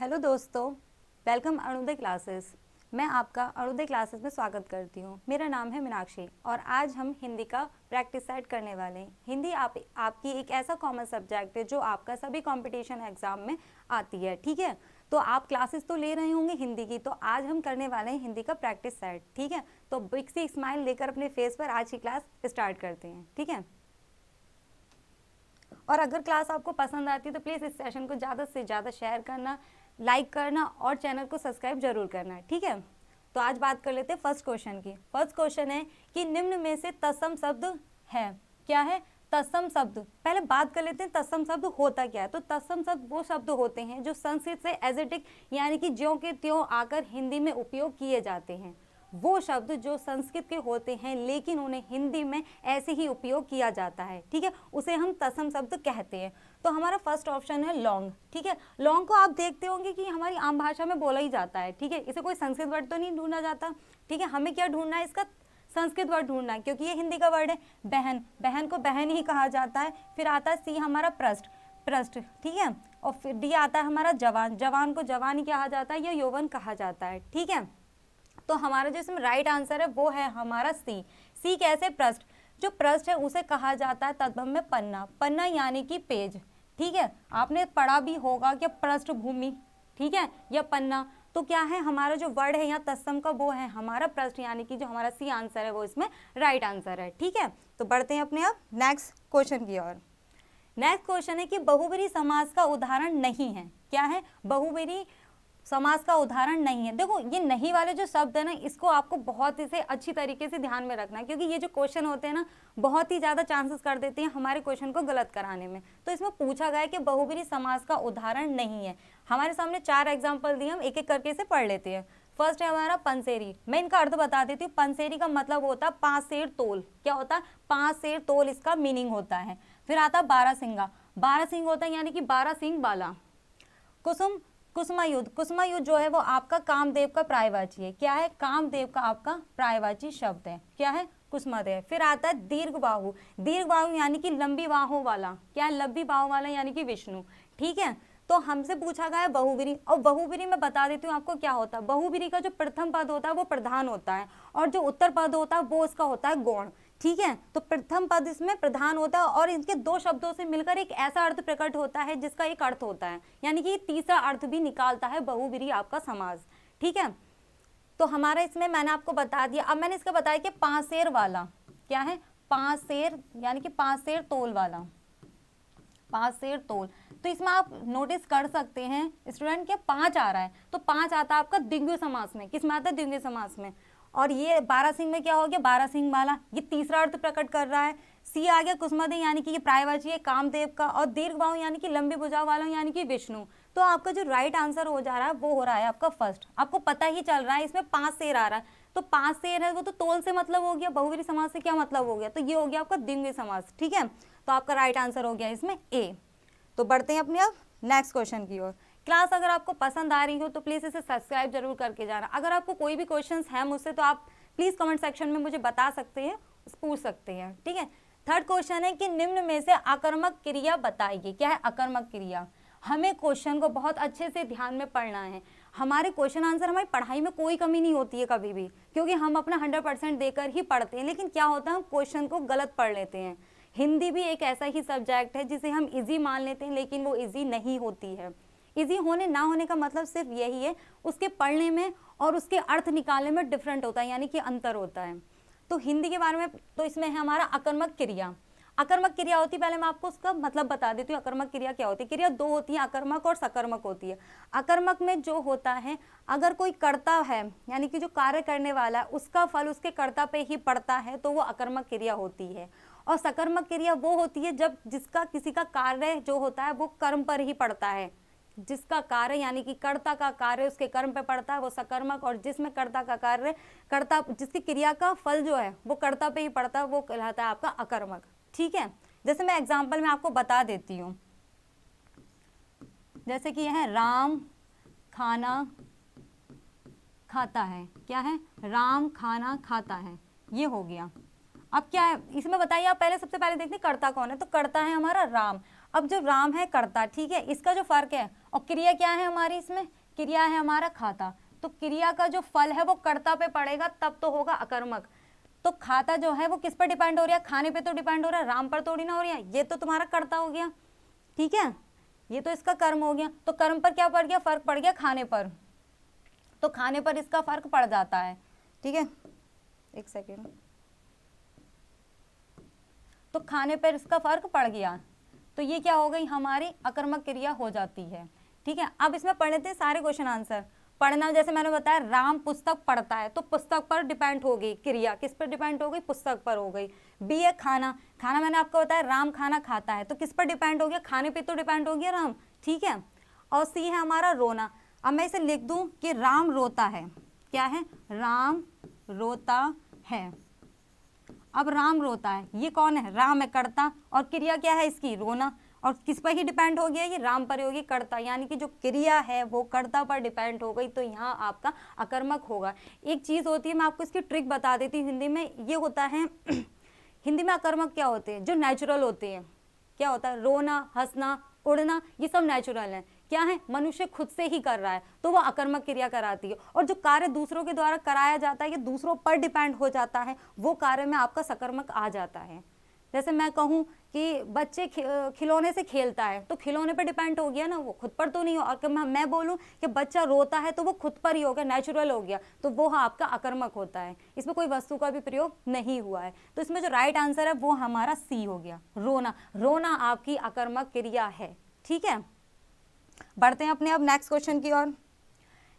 Hello दोस्तों, welcome Arunoday classes. मैं आपका अरुणोदय क्लासेस में स्वागत करती हूँ। मेरा नाम है मीनाक्षी और आज हम हिंदी का प्रैक्टिस सेट करने वाले हैं। हिंदी आपकी एक ऐसा कॉमन सब्जेक्ट है जो आपका सभी कंपटीशन एग्जाम में आती है। ठीक है, तो आप क्लासेस तो ले रहे होंगे हिंदी की, तो आज हम करने वाले हैं हिंदी का प्रैक्टिस सेट। ठीक है, तो बिग सी स्माइल लेकर अपने फेस पर आज की क्लास स्टार्ट करते हैं। ठीक है, और अगर क्लास आपको पसंद आती है तो प्लीज़ इस सेशन को ज़्यादा से ज़्यादा शेयर करना, लाइक करना और चैनल को सब्सक्राइब जरूर करना है। ठीक है, तो आज बात कर लेते हैं फर्स्ट क्वेश्चन की। फर्स्ट क्वेश्चन है कि निम्न में से तत्सम शब्द है। क्या है? तत्सम शब्द। पहले बात कर लेते हैं तत्सम शब्द होता क्या है। तो तत्सम शब्द वो शब्द होते हैं जो संस्कृत से एजेटिक यानी कि ज्यों के त्यों आकर हिंदी में उपयोग किए जाते हैं। वो शब्द जो संस्कृत के होते हैं लेकिन उन्हें हिंदी में ऐसे ही उपयोग किया जाता है। ठीक है, उसे हम तत्सम शब्द कहते हैं। तो हमारा फर्स्ट ऑप्शन है लौंग। ठीक है, लौंग को आप देखते होंगे कि हमारी आम भाषा में बोला ही जाता है। ठीक है, इसे कोई संस्कृत वर्ड तो नहीं ढूंढा जाता। ठीक है, हमें क्या ढूंढना है? इसका संस्कृत वर्ड ढूंढना है क्योंकि ये हिंदी का वर्ड है। बहन, बहन को बहन ही कहा जाता है। फिर आता है सी हमारा पृष्ठ, पृष्ठ। ठीक है, और फिर डी आता है हमारा जवान, जवान को जवान ही कहा जाता है या यौवन कहा जाता है। ठीक है, तो हमारा जो इसमें राइट आंसर है वो है हमारा सी। सी कैसे? पृष्ठ। जो पृष्ठ है उसे कहा जाता है तद्भव में पन्ना, पन्ना यानी कि पेज। ठीक है, आपने पढ़ा भी होगा कि पृष्ठभूमि, ठीक है, या पन्ना। तो क्या है हमारा जो वर्ड है यहाँ तत्सम का वो है हमारा पृष्ठ, यानी कि जो हमारा सी आंसर है वो इसमें राइट आंसर है। ठीक है, तो बढ़ते हैं अपने अब नेक्स्ट क्वेश्चन की ओर। नेक्स्ट क्वेश्चन है कि बहुब्रीहि समास का उदाहरण नहीं है। क्या है? बहुब्रीहि समास का उदाहरण नहीं है। देखो ये नहीं वाले जो शब्द है ना, इसको आपको बहुत ही से अच्छी तरीके से ध्यान में रखना है क्योंकि ये जो क्वेश्चन होते हैं ना बहुत ही ज्यादा चांसेस कर देते हैं हमारे क्वेश्चन को गलत कराने में। तो इसमें पूछा गया है कि बहुब्रीहि समास का उदाहरण नहीं है। हमारे सामने 4 एग्जाम्पल दिए, हम एक एक करके से पढ़ लेते हैं। फर्स्ट है हमारा पंसेरी। मैं इनका अर्थ बता देती हूँ। पंसेरी का मतलब होता है 5 सेर तोल। क्या होता है? 5 सेर तोल इसका मीनिंग होता है। फिर आता है बारहसिंगा। बारहसिंग होता है यानी कि 12 सिंह वाला। कुसुम, कुसुमायुध। कुसुमायुध जो है वो आपका कामदेव का पर्यायवाची है। क्या है? कामदेव का आपका पर्यायवाची शब्द है। क्या है? कुसुमादेव। फिर आता है दीर्घ बाहु। दीर्घ बाहु यानी कि लंबी बाहों वाला। क्या है? लंबी बाहों वाला यानी कि विष्णु। ठीक है, तो हमसे पूछा गया है बहुब्रीहि, और बहुब्रीहि में बता देती हूँ आपको क्या होता है। बहुब्रीहि का जो प्रथम पद होता है वो प्रधान होता है और जो उत्तर पद होता है वो उसका होता है गौण। ठीक है, तो प्रथम पद इसमें प्रधान होता है और इनके 2 शब्दों से मिलकर एक ऐसा अर्थ प्रकट होता है जिसका एक अर्थ होता है, यानी कि तीसरा अर्थ भी निकालता है बहुब्रीहि आपका समास। ठीक है, तो हमारा इसमें मैंने आपको बता दिया। अब मैंने इसका बताया कि 5 सेर वाला। क्या है? 5 सेर यानी कि 5 सेर तोल वाला, 5 सेर तोल। तो इसमें आप नोटिस कर सकते हैं स्टूडेंट के 5 आ रहा है, तो 5 आता है आपका द्विगु समास में। किस में आता है? द्विगु समास में। और ये 12 सिंह में क्या हो गया? 12 सिंह वाला, ये तीसरा अर्थ प्रकट कर रहा है। सी आ गया कुसुमादेव यानी कि ये पर्यायवाची है कामदेव का, और दीर्घ बाहु यानी कि लंबी भुजाओं वाला यानी कि विष्णु। तो आपका जो राइट आंसर हो जा रहा है वो हो रहा है आपका फर्स्ट। आपको पता ही चल रहा है इसमें 5 सेर आ रहा है, तो 5 सेर है वो तो तोल से मतलब हो गया। बहुब्रीहि समास से क्या मतलब हो गया? तो ये हो गया आपका द्विगु समास। ठीक है, तो आपका राइट आंसर हो गया इसमें ए। तो बढ़ते हैं अपने अब नेक्स्ट क्वेश्चन की ओर। क्लास अगर आपको पसंद आ रही हो तो प्लीज़ इसे सब्सक्राइब जरूर करके जाना। अगर आपको कोई भी क्वेश्चंस है मुझसे तो आप प्लीज़ कमेंट सेक्शन में मुझे बता सकते हैं, पूछ सकते हैं। ठीक है, थर्ड क्वेश्चन है कि निम्न में से आकर्मक क्रिया बताइए। क्या है? आकर्मक क्रिया। हमें क्वेश्चन को बहुत अच्छे से ध्यान में पढ़ना है। हमारे क्वेश्चन आंसर, हमारी पढ़ाई में कोई कमी नहीं होती है कभी भी, क्योंकि हम अपना 100% देकर ही पढ़ते हैं। लेकिन क्या होता है, हम क्वेश्चन को गलत पढ़ लेते हैं। हिंदी भी एक ऐसा ही सब्जेक्ट है जिसे हम इजी मान लेते हैं, लेकिन वो इजी नहीं होती है। इजी होने ना होने का मतलब सिर्फ यही है, उसके पढ़ने में और उसके अर्थ निकालने में डिफरेंट होता है, यानी कि अंतर होता है। तो हिंदी के बारे में तो इसमें है हमारा आकर्मक क्रिया। आकर्मक क्रिया होती है, पहले मैं आपको उसका मतलब बता देती हूँ। आकर्मक क्रिया क्या होती है? क्रिया 2 होती है, आकर्मक और सकर्मक होती है। आकर्मक में जो होता है, अगर कोई कर्ता है यानी कि जो कार्य करने वाला है उसका फल उसके कर्ता पे ही पड़ता है, तो वो आकर्मक क्रिया होती है। और सकर्मक क्रिया वो होती है जब जिसका किसी का कार्य जो होता है वो कर्म पर ही पड़ता है। जिसका कार्य यानी कि कर्ता का कार्य उसके कर्म पे पड़ता है वो सकर्मक, और जिसमें कर्ता का कार्य, कर्ता जिसकी क्रिया का फल जो है वो कर्ता पे ही पड़ता है वो कहलाता है आपका अकर्मक। ठीक है, जैसे मैं एग्जाम्पल में आपको बता देती हूँ, जैसे कि यह है राम खाना खाता है। क्या है? राम खाना खाता है, ये हो गया। अब क्या है इसमें बताइए आप। पहले सबसे पहले देखते हैं कर्ता कौन है, तो कर्ता है हमारा राम। अब जो राम है कर्ता, ठीक है, इसका जो फर्क है, और क्रिया क्या है हमारी, इसमें क्रिया है हमारा खाता, तो क्रिया का जो फल है वो कर्ता पे पड़ेगा तब तो होगा अकर्मक। तो खाता जो है वो किस पर डिपेंड हो रहा है, खाने पे तो डिपेंड हो रहा है, राम पर थोड़ी ना हो रहा है, ये तो तुम्हारा कर्ता हो गया, ठीक है, ये तो इसका कर्म हो गया। तो कर्म पर क्या पड़ गया, फर्क पड़ गया खाने पर, तो खाने पर इसका फर्क पड़ जाता है, ठीक है, एक सेकेंड, तो खाने पर इसका फर्क पड़ गया, तो ये क्या हो गई, हमारी अकर्मक क्रिया हो जाती है, ठीक है। अब इसमें पढ़ लेते हैं सारे क्वेश्चन आंसर। पढ़ना जैसे मैंने बताया, राम पुस्तक पढ़ता है, तो पुस्तक पर डिपेंड हो गई क्रिया, किस पर डिपेंड हो गई, पुस्तक पर हो गई। बी है खाना, खाना मैंने आपको बताया राम खाना खाता है, तो किस पर डिपेंड हो गया, खाने पे तो डिपेंड हो गया राम, ठीक है। और सी है हमारा रोना, अब मैं इसे लिख दूं कि राम रोता है, क्या है, राम रोता है। अब राम रोता है, ये कौन है, राम है कर्ता, और क्रिया क्या है इसकी, रोना, और किस पर ही डिपेंड हो गया, ये राम पर होगी कर्ता, यानी कि जो क्रिया है वो कर्ता पर डिपेंड हो गई, तो यहाँ आपका अकर्मक होगा। एक चीज़ होती है, मैं आपको इसकी ट्रिक बता देती हूँ, हिंदी में ये होता है हिंदी में अकर्मक क्या होते हैं, जो नेचुरल होते हैं, क्या होता है, रोना, हंसना, उड़ना, ये सब नेचुरल है, क्या है, मनुष्य खुद से ही कर रहा है, तो वो अकर्मक क्रिया कराती है। और जो कार्य दूसरों के द्वारा कराया जाता है, ये दूसरों पर डिपेंड हो जाता है, वो कार्य में आपका सकर्मक आ जाता है। जैसे मैं कहूँ कि बच्चे खिलौने से खेलता है, तो खिलौने पर डिपेंड हो गया ना, वो खुद पर तो नहीं हो। और मैं बोलूँ कि बच्चा रोता है, तो वो खुद पर ही हो गया, नेचुरल हो गया, तो वो आपका अकर्मक होता है, इसमें कोई वस्तु का भी प्रयोग नहीं हुआ है। तो इसमें जो राइट आंसर है वो हमारा सी हो गया, रोना। रोना आपकी अकर्मक क्रिया है, ठीक है। बढ़ते हैं अपने अब नेक्स्ट क्वेश्चन की ओर।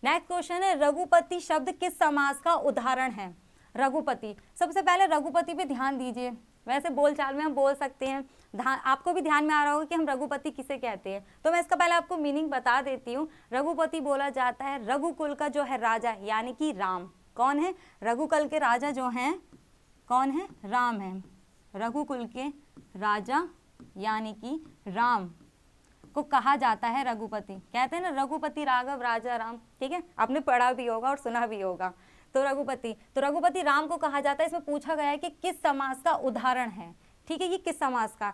नेक्स्ट क्वेश्चन है, रघुपति शब्द किस समास का उदाहरण है। रघुपति, सबसे पहले रघुपति पे ध्यान दीजिए, वैसे बोलचाल में हम बोल सकते हैं, आपको भी ध्यान में आ रहा होगा कि हम रघुपति किसे कहते हैं, तो मैं इसका पहले आपको मीनिंग बता देती हूँ। रघुपति बोला जाता है रघुकुल का जो है राजा, यानी कि राम। कौन है, रघुकुल के राजा जो हैं, कौन है, राम है। रघुकुल के राजा यानी कि राम को कहा जाता है रघुपति, कहते हैं ना रघुपति राघव राजा राम, ठीक है, आपने पढ़ा भी होगा और सुना भी होगा। तो रघुपति राम को कहा जाता है। इसमें पूछा गया है कि किस समास का उदाहरण है, ठीक है, ये किस समास का।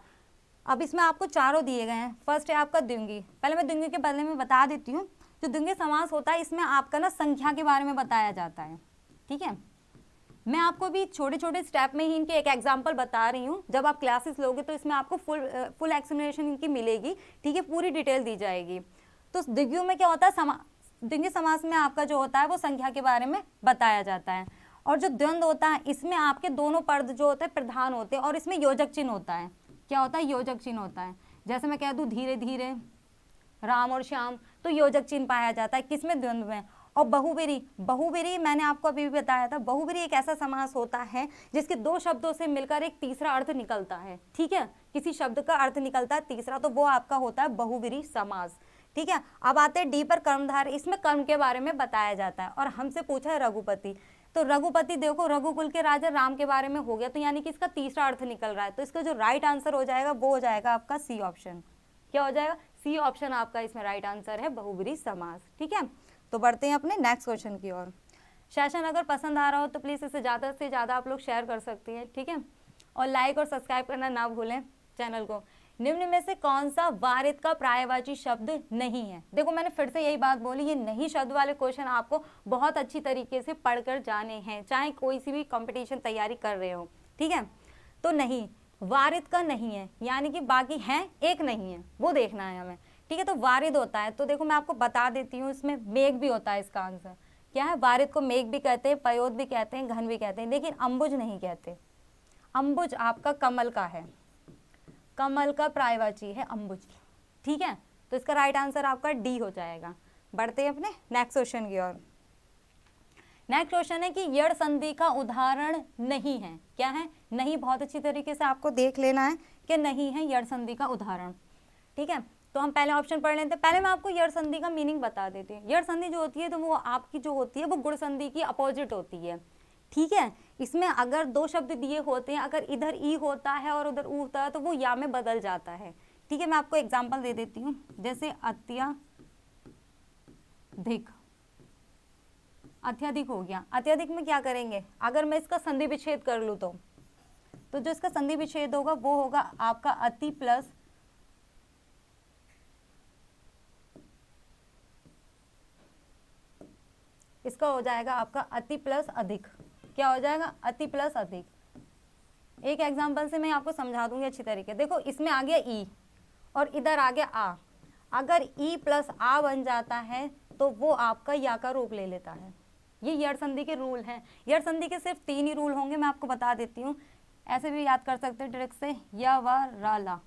अब इसमें आपको चारों दिए गए हैं। फर्स्ट है आपका द्विंगी, पहले मैं द्विंगी के बारे में बता देती हूँ। जो द्विंगी समास होता है, इसमें आपका ना संख्या के बारे में बताया जाता है, ठीक है। मैं आपको भी छोटे छोटे स्टेप में ही इनके एक एग्जाम्पल बता रही हूँ, जब आप क्लासेस लोगे तो इसमें आपको फुल एक्सप्लेनेशन इनकी मिलेगी, ठीक है, पूरी डिटेल दी जाएगी। तो द्विगु में क्या होता है, द्विगु समास में आपका जो होता है वो संख्या के बारे में बताया जाता है। और जो द्वंद्व होता है, इसमें आपके दोनों पद जो होते हैं प्रधान होते हैं, और इसमें योजक चिन्ह होता है। क्या होता है, योजक चिन्ह होता है। जैसे मैं कह दूँ धीरे धीरे, राम और श्याम, तो योजक चिन्ह पाया जाता है किसमें, द्वंद्व में। और बहुब्रीहि मैंने आपको अभी भी बताया था, बहुब्रीहि एक ऐसा समास होता है जिसके दो शब्दों से मिलकर एक तीसरा अर्थ निकलता है, ठीक है, किसी शब्द का अर्थ निकलता है तीसरा, तो वो आपका होता है बहुब्रीहि समास, ठीक है। अब आते हैं डी पर, कर्मधार। इसमें कर्म के बारे में बताया जाता है, और हमसे पूछा है रघुपति, तो रघुपति देखो रघुकुल के राजा राम के बारे में हो गया, तो यानी कि इसका तीसरा अर्थ निकल रहा है, तो इसका जो राइट आंसर हो जाएगा वो हो जाएगा आपका सी ऑप्शन। क्या हो जाएगा, सी ऑप्शन आपका इसमें राइट आंसर है, बहुब्रीहि समास, ठीक है। तो बढ़ते हैं अपने नेक्स्ट क्वेश्चन की ओर। सेशन अगर पसंद आ रहा हो तो प्लीज़ इसे ज़्यादा से ज़्यादा आप लोग शेयर कर सकती हैं, ठीक है, और लाइक और सब्सक्राइब करना ना भूलें चैनल को। निम्न में से कौन सा वारित का पर्यायवाची शब्द नहीं है। देखो मैंने फिर से यही बात बोली, ये नहीं शब्द वाले क्वेश्चन आपको बहुत अच्छी तरीके से पढ़कर जाने हैं, चाहे कोई सी भी कंपटीशन तैयारी कर रहे हो, ठीक है। तो नहीं, वारित का नहीं है, यानी कि बाकी हैं, एक नहीं है, वो देखना है हमें, ठीक है। तो वारिद होता है, तो देखो मैं आपको बता देती हूँ, इसमें मेघ भी होता है। इसका आंसर क्या है, वारिद को मेघ भी कहते हैं, पयोद भी कहते हैं, घन भी कहते हैं, लेकिन अंबुज नहीं कहते। अंबुज आपका कमल का है, कमल का पर्यायवाची है अंबुज, ठीक है। तो इसका राइट आंसर आपका डी हो जाएगा। बढ़ते हैं अपने नेक्स्ट क्वेश्चन की ओर। नेक्स्ट क्वेश्चन है कि यड़ संधि का उदाहरण नहीं है। क्या है, नहीं, बहुत अच्छी तरीके से आपको देख लेना है कि नहीं है यड़ संधि का उदाहरण, ठीक है। तो हम पहले ऑप्शन पढ़ लेते हैं। पहले मैं आपको यड़ संधि का मीनिंग बता देती हूँ। यड़ संधि जो होती है, तो वो आपकी जो होती है वो गुण संधि की अपोजिट होती है, ठीक है। इसमें अगर दो शब्द दिए होते हैं, अगर इधर ई होता है और उधर ऊ होता है, तो वो या में बदल जाता है, ठीक है। मैं आपको एग्जाम्पल दे देती हूँ, जैसे अत्यधिक, अत्यधिक हो गया। अत्यधिक में क्या करेंगे, अगर मैं इसका संधि विच्छेद कर लूँ तो जो इसका संधि विच्छेद होगा वो होगा आपका अति प्लस इसका हो जाएगा आपका अति प्लस अधिक। क्या हो जाएगा? अति प्लस अधिक। एक एग्जाम्पल से मैं आपको समझा दूंगी अच्छी तरीके। देखो इसमें आ गया ई और इधर आ गया आ। अगर ई प्लस आ बन जाता है तो वो आपका या का रूप ले लेता है। ये यड़ संधि के रूल हैं। यड़ संधि के सिर्फ 3 ही रूल होंगे, मैं आपको बता देती हूँ। ऐसे भी याद कर सकते हैं ट्रिक से, या वा रा ला।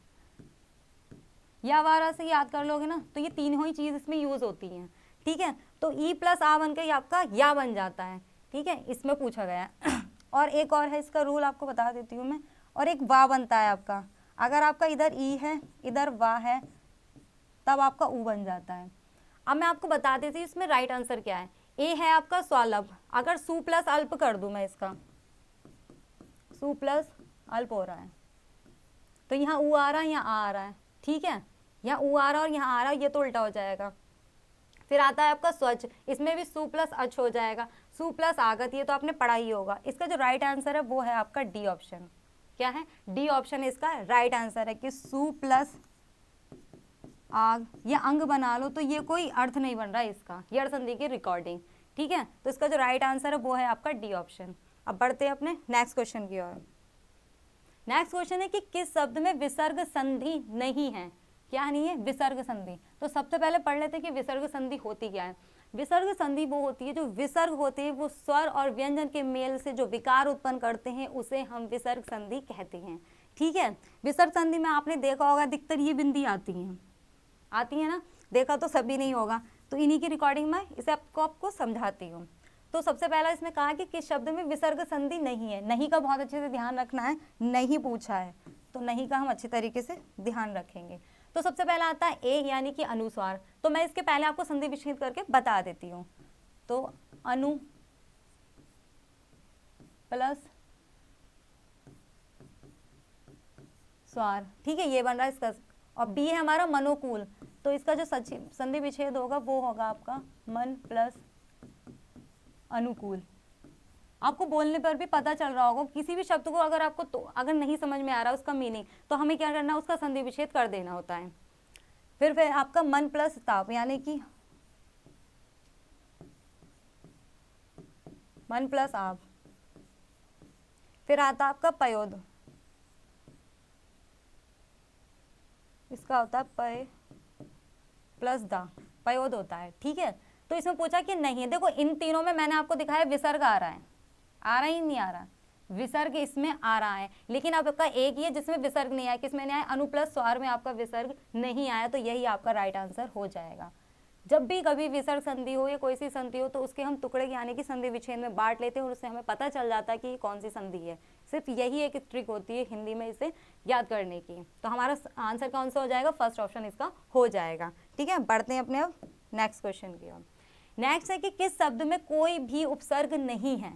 या वारा से याद कर लोगे ना तो ये तीनों ही चीज इसमें यूज होती हैं। ठीक है, तो ई प्लस आ बनकर आपका या बन जाता है। ठीक है, इसमें पूछा गया है। और एक और है इसका रूल, आपको बता देती हूँ मैं। और एक वा बनता है आपका, अगर आपका इधर ई है इधर वा है तब आपका ऊ बन जाता है। अब मैं आपको बता देती हूँ इसमें राइट आंसर क्या है। ए है आपका स्वाल्प। अगर सु प्लस अल्प कर दूं मैं, इसका सु प्लस अल्प हो रहा है तो यहाँ ऊ आ रहा है, यहाँ आ रहा है। ठीक है, यहाँ ऊ आ रहा है और यहाँ आ रहा है, ये तो उल्टा हो जाएगा। फिर आता है आपका स्वच्छ, इसमें भी सु प्लस अच हो जाएगा। सु प्लस आगत, ये तो आपने पढ़ा ही होगा। इसका जो राइट आंसर है वो है आपका डी ऑप्शन। क्या है? डी ऑप्शन इसका राइट आंसर है कि सु प्लस आग, ये अंग बना लो तो ये कोई अर्थ नहीं बन रहा है इसका, यड़ संधि की रिकॉर्डिंग। ठीक है, तो इसका जो राइट आंसर है वो है आपका डी ऑप्शन। अब बढ़ते हैं अपने नेक्स्ट क्वेश्चन की ओर। नेक्स्ट क्वेश्चन है कि किस शब्द में विसर्ग संधि नहीं है? क्या नहीं है? विसर्ग संधि। तो सबसे पहले पढ़ लेते हैं कि विसर्ग संधि होती क्या है। विसर्ग संधि वो होती है जो विसर्ग होते हैं वो स्वर और व्यंजन के मेल से जो विकार उत्पन्न करते हैं उसे हम विसर्ग संधि कहते हैं। ठीक है, विसर्ग संधि में आपने देखा होगा अधिकतर ये बिंदी आती है ना, देखा तो सभी नहीं होगा, तो इन्हीं की रिकॉर्डिंग में इसे आपको समझाती हूँ। तो सबसे पहला इसमें कहा कि किस शब्द में विसर्ग संधि नहीं है। नहीं का बहुत अच्छे से ध्यान रखना है, नहीं पूछा है तो नहीं का हम अच्छे तरीके से ध्यान रखेंगे। तो सबसे पहला आता है ए यानी कि अनुस्वार। तो मैं इसके पहले आपको संधि विच्छेद करके बता देती हूँ। तो अनु प्लस स्वार, ठीक है, ये बन रहा है इसका। और बी है हमारा मनोकूल, तो इसका जो संधि विच्छेद होगा वो होगा आपका मन प्लस अनुकूल। आपको बोलने पर भी पता चल रहा होगा, किसी भी शब्द को अगर आपको तो अगर नहीं समझ में आ रहा उसका मीनिंग, तो हमें क्या करना है, उसका संधि विच्छेद कर देना होता है। फिर आपका मन प्लस ताप यानी कि मन प्लस आप। फिर आता आपका पयोद, इसका होता है पय प्लस दा, पयोद होता है। ठीक है, तो इसमें पूछा कि नहीं, देखो इन तीनों में मैंने आपको दिखाया विसर्ग आ रहा है, आ रहा ही नहीं आ रहा, विसर्ग इसमें आ रहा है, लेकिन आपका एक ही है जिसमें विसर्ग नहीं आया। किसमें नहीं आया? अनु प्लस स्वार में आपका विसर्ग नहीं आया, तो यही आपका राइट आंसर हो जाएगा। जब भी कभी विसर्ग संधि हो या कोई सी संधि हो तो उसके हम टुकड़े यानी कि संधि विच्छेद में बांट लेते हैं और उससे हमें पता चल जाता है कि कौन सी संधि है। सिर्फ यही एक ट्रिक होती है हिंदी में इसे याद करने की। तो हमारा आंसर कौन सा हो जाएगा? फर्स्ट ऑप्शन इसका हो जाएगा। ठीक है, बढ़ते हैं अपने अब नेक्स्ट क्वेश्चन की ओर। नेक्स्ट है कि किस शब्द में कोई भी उपसर्ग नहीं है?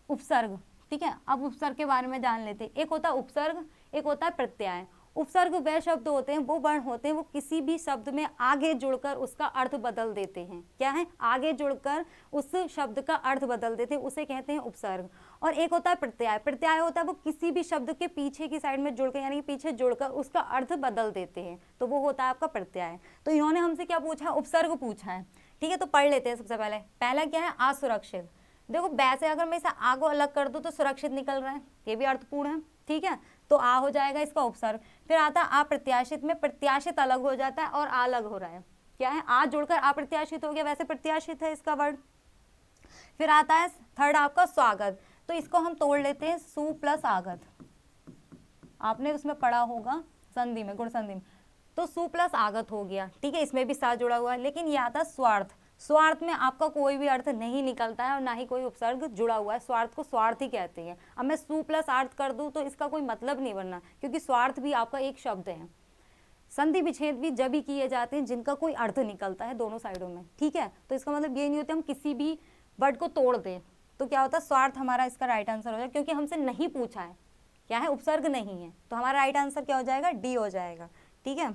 उपसर्ग, ठीक है, अब उपसर्ग के बारे में जान लेते हैं। एक होता है उपसर्ग, एक होता है प्रत्यय। उपसर्ग वह शब्द होते हैं, वो वर्ण होते हैं, वो किसी भी शब्द में आगे जुड़कर उसका अर्थ बदल देते हैं। क्या है? आगे जुड़कर उस शब्द का अर्थ बदल देते हैं, उसे कहते हैं उपसर्ग। और एक होता है प्रत्यय। प्रत्यय होता है वो किसी भी शब्द के पीछे की साइड में जुड़कर यानी कि पीछे जुड़कर उसका अर्थ बदल देते हैं, तो वो होता है आपका प्रत्यय। तो इन्होंने हमसे क्या पूछा? उपसर्ग पूछा है। ठीक है, तो पढ़ लेते हैं। सबसे पहले पहला क्या है? असुरक्षित। देखो वैसे अगर मैं इसे आ को अलग कर दूं तो सुरक्षित निकल रहा है, ये भी अर्थपूर्ण है। ठीक है, तो आ हो जाएगा इसका उपसर्ग। फिर आता है अप्रत्याशित में प्रत्याशित अलग हो जाता है और आ अलग हो रहा है। क्या है? आ जुड़कर अप्रत्याशित हो गया, वैसे प्रत्याशित है इसका वर्ड। फिर आता है थर्ड आपका स्वागत, तो इसको हम तोड़ लेते हैं सु प्लस आगत। आपने उसमें पढ़ा होगा संधि में, गुण संधि में, तो सु प्लस आगत हो गया। ठीक है, इसमें भी सा जुड़ा हुआ है। लेकिन ये आता है स्वार्थ। स्वार्थ में आपका कोई भी अर्थ नहीं निकलता है और ना ही कोई उपसर्ग जुड़ा हुआ है। स्वार्थ को स्वार्थ ही कहते हैं। अब मैं सु प्लस अर्थ कर दूं तो इसका कोई मतलब नहीं बनना, क्योंकि स्वार्थ भी आपका एक शब्द है। संधि विच्छेद भी जब ही किए जाते हैं जिनका कोई अर्थ निकलता है दोनों साइडों में। ठीक है, तो इसका मतलब ये नहीं होता हम किसी भी वर्ड को तोड़ दें। तो क्या होता है? स्वार्थ हमारा इसका राइट आंसर हो जाएगा, क्योंकि हमसे नहीं पूछा है। क्या है? उपसर्ग नहीं है, तो हमारा राइट आंसर क्या हो जाएगा? डी हो जाएगा। ठीक है,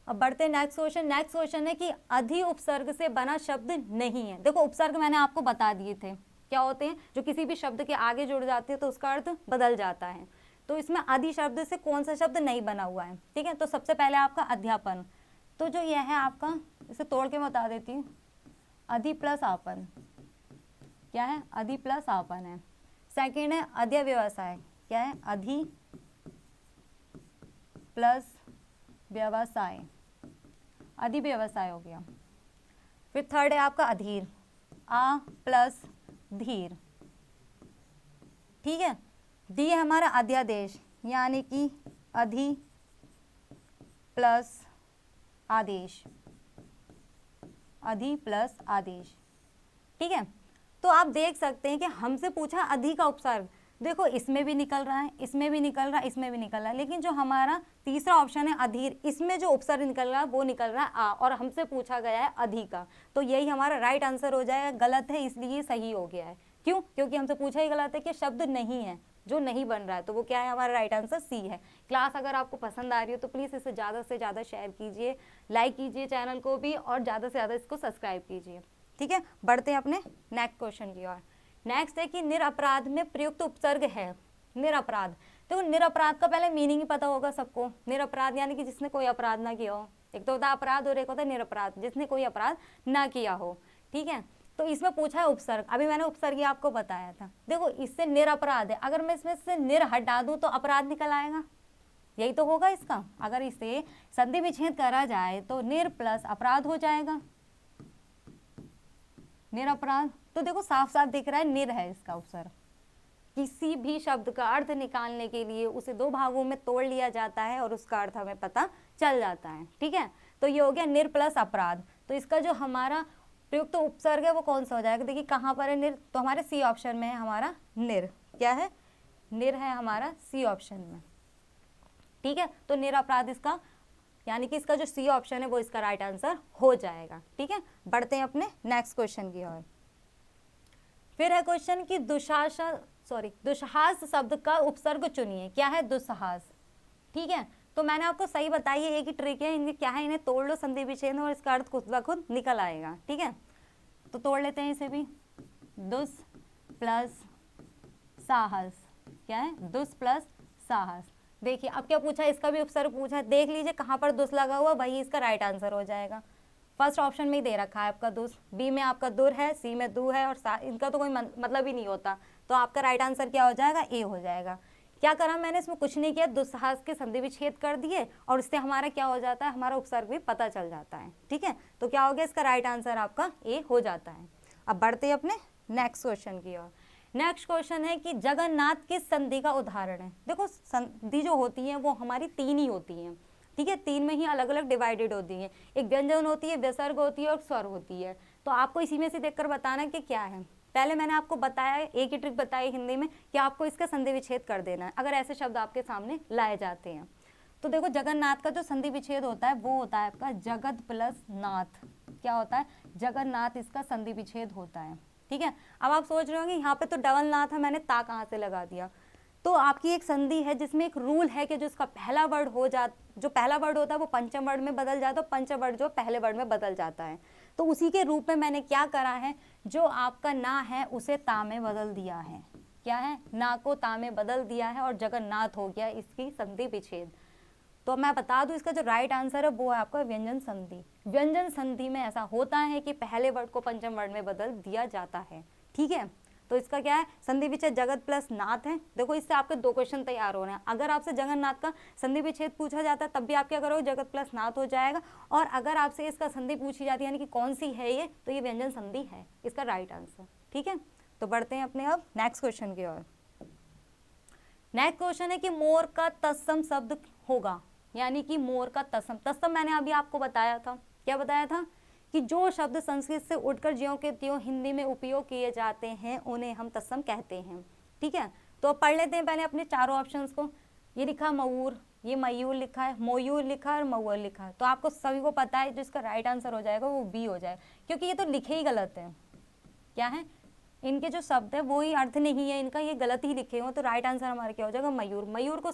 अब बढ़ते हैं नेक्स्ट क्वेश्चन। नेक्स्ट क्वेश्चन है कि अधि उपसर्ग से बना शब्द नहीं है। देखो उपसर्ग मैंने आपको बता दिए थे क्या होते हैं, जो किसी भी शब्द के आगे जुड़ जाते हैं तो उसका अर्थ बदल जाता है। तो इसमें अधि शब्द से कौन सा शब्द नहीं बना हुआ है? ठीक है, तो सबसे पहले आपका अध्यापन। तो जो यह है आपका, इसे तोड़ के बता देती हूँ। अधि प्लस आपन, क्या है, अधि प्लस आपन है। सेकेंड है अध्यवसाय, क्या है, अधि प्लस व्यवसाय, अधि व्यवसाय हो गया। फिर थर्ड है आपका अधीर, आ प्लस धीर, ठीक है। डी है हमारा अध्यादेश, यानी कि अधि प्लस आदेश, अधि प्लस आदेश, ठीक है। तो आप देख सकते हैं कि हमसे पूछा अधि का उपसर्ग, देखो इसमें भी निकल रहा है, इसमें भी निकल रहा है, इसमें भी निकल रहा है, लेकिन जो हमारा तीसरा ऑप्शन है अधीर, इसमें जो उपसर्ग निकल रहा है वो निकल रहा है आ, और हमसे पूछा गया है अधि का, तो यही हमारा राइट आंसर हो जाएगा। गलत है इसलिए सही हो गया है, क्यों, क्योंकि हमसे पूछा ही गलत है कि शब्द नहीं है, जो नहीं बन रहा है, तो वो क्या है, हमारा राइट आंसर सी है। क्लास अगर आपको पसंद आ रही हो तो प्लीज़ इसे ज़्यादा से ज़्यादा शेयर कीजिए, लाइक कीजिए चैनल को भी, और ज़्यादा से ज़्यादा इसको सब्सक्राइब कीजिए, ठीक है। बढ़ते हैं अपने नेक्स्ट क्वेश्चन की ओर। नेक्स्ट है कि निरपराध में प्रयुक्त उपसर्ग है। निरपराध, देखो निरपराध का पहले मीनिंग ही पता होगा सबको। निरपराध यानी कि जिसने कोई अपराध ना किया हो, एक तो होता है अपराध और एक होता है निरपराध, जिसने कोई अपराध ना किया हो, ठीक है। तो इसमें पूछा है उपसर्ग, अभी मैंने उपसर्ग ही आपको बताया था। देखो इससे निरपराध है, अगर मैं इसमें से निर हटा दूं तो अपराध निकल आएगा, यही तो होगा इसका। अगर इसे संधि विच्छेद करा जाए तो निर प्लस अपराध हो जाएगा, निरपराध। तो देखो साफ साफ दिख रहा है निर है इसका उपसर्ग। किसी भी शब्द का अर्थ निकालने के लिए उसे दो भागों में तोड़ लिया जाता है और उसका अर्थ हमें पता चल जाता है, ठीक है। तो ये हो गया निर प्लस अपराध। तो इसका जो हमारा प्रयुक्त उपसर्ग है वो कौन सा हो जाएगा, देखिए कहाँ पर है निर, तो हमारे सी ऑप्शन में है हमारा निर, क्या है, निर है हमारा सी ऑप्शन में, ठीक है। तो निरपराध इसका, यानी कि इसका जो सी ऑप्शन है वो इसका राइट आंसर हो जाएगा, ठीक है। बढ़ते हैं अपने नेक्स्ट क्वेश्चन की ओर। फिर है क्वेश्चन कि दुस्साहस शब्द का उपसर्ग चुनिए, क्या है, दुस्साहस, ठीक है। तो मैंने आपको सही बताई है, एक ही ट्रिक है, इनके क्या है, इन्हें तोड़ लो संधि विच्छेद और इसका अर्थ खुद ब खुद निकल आएगा, ठीक है। तो तोड़ लेते हैं इसे भी, दुस प्लस साहस, क्या है, दुस प्लस साहस। देखिए अब क्या पूछा, इसका भी उपसर्ग पूछा है, देख लीजिए कहाँ पर दुस लगा हुआ, वही इसका राइट आंसर हो जाएगा। फर्स्ट ऑप्शन में ही दे रखा है आपका दुस, बी में आपका दुर है, सी में दू है, और इनका तो कोई मतलब ही नहीं होता, तो आपका राइट आंसर क्या हो जाएगा, ए हो जाएगा। क्या करा मैंने, इसमें कुछ नहीं किया, दुस्साहस के संधि विच्छेद कर दिए और इससे हमारा क्या हो जाता है, हमारा उपसर्ग भी पता चल जाता है, ठीक है। तो क्या हो गया, इसका राइट आंसर आपका ए हो जाता है। अब बढ़ते हैं अपने नेक्स्ट क्वेश्चन की ओर। नेक्स्ट क्वेश्चन है कि जगन्नाथ किस संधि का उदाहरण है। देखो संधि जो होती है वो हमारी तीन ही होती हैं, ठीक है, तीन में ही अलग अलग डिवाइडेड होती हैं, एक व्यंजन होती है, विसर्ग होती है और स्वर होती है। तो आपको इसी में से देखकर बताना है कि क्या है। पहले मैंने आपको बताया, एक ही ट्रिक बताई हिंदी में कि आपको इसका संधि विच्छेद कर देना है अगर ऐसे शब्द आपके सामने लाए जाते हैं। तो देखो जगन्नाथ का जो संधि विच्छेद होता है वो होता है आपका जगत प्लस नाथ, क्या होता है, जगन्नाथ इसका संधि विच्छेद होता है, ठीक है। अब आप सोच रहे होंगे यहाँ पे तो डबल नाथ है, मैंने ता कहाँ से लगा दिया। तो आपकी एक संधि है जिसमें एक रूल है कि जो इसका पहला वर्ड जो पहला वर्ड होता है वो पंचम वर्ड में बदल जाता है, पंचम वर्ड जो पहले वर्ड में बदल जाता है। तो उसी के रूप में मैंने क्या करा है, जो आपका ना है उसे ता में बदल दिया है, क्या है, ना को ता में बदल दिया है और जगन्नाथ हो गया इसकी संधि विच्छेद। तो मैं बता दूं इसका जो राइट आंसर है वो है आपका व्यंजन संधि। व्यंजन संधि में ऐसा होता है कि पहले वर्ड को पंचम वर्ड में बदल दिया जाता है, ठीक है। तो इसका क्या है, संधि विच्छेद जगत प्लस नाथ है। देखो इससे आपके दो क्वेश्चन तैयार हो रहे हैं। अगर आपसे जगन्नाथ का संधि विच्छेद पूछा जाता है तब भी आप क्या करोगे, जगत प्लस नाथ हो जाएगा, और अगर आपसे इसका संधि पूछी जाती है यानी कि कौन सी है ये, तो ये व्यंजन संधि है इसका राइट आंसर, ठीक है। तो बढ़ते हैं अपने अब नेक्स्ट क्वेश्चन की ओर। नेक्स्ट क्वेश्चन है कि मोर का तत्सम शब्द होगा, यानी कि मोर का तत्सम। तत्सम मैंने अभी आपको बताया था, क्या बताया था, कि जो शब्द संस्कृत से उठकर ज्यों के त्यों हिंदी में उपयोग किए जाते हैं उन्हें हम तत्सम कहते हैं, ठीक है। तो अब पढ़ लेते हैं पहले अपने चारों ऑप्शंस को। ये लिखा मयूर, ये मयूर लिखा है, मोयूर लिखा है और मऊर लिखा है। तो आपको सभी को पता है जो इसका राइट आंसर हो जाएगा वो बी हो जाएगा, क्योंकि ये तो लिखे ही गलत है, क्या है, इनके जो शब्द है वो ही अर्थ नहीं है इनका, ये गलत ही लिखे हुए। तो राइट आंसर हमारा क्या हो जाएगा, मयूर। मयूर को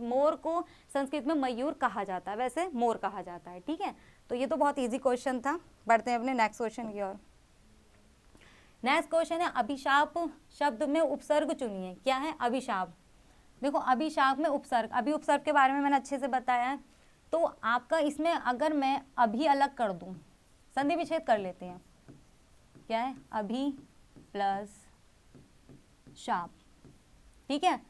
मोर को संस्कृत में मयूर कहा जाता है, वैसे मोर कहा जाता है, ठीक है। तो ये तो बहुत इजी क्वेश्चन था। बढ़ते हैं अपने नेक्स्ट क्वेश्चन की ओर। नेक्स्ट क्वेश्चन है अभिशाप शब्द में उपसर्ग चुनिए, क्या है, अभिशाप। देखो अभिशाप में उपसर्ग, अभी उपसर्ग के बारे में मैंने अच्छे से बताया है। तो आपका इसमें अगर मैं अभी अलग कर दूं, संधि विच्छेद कर लेते हैं, क्या है, अभी प्लस शाप, ठीक है।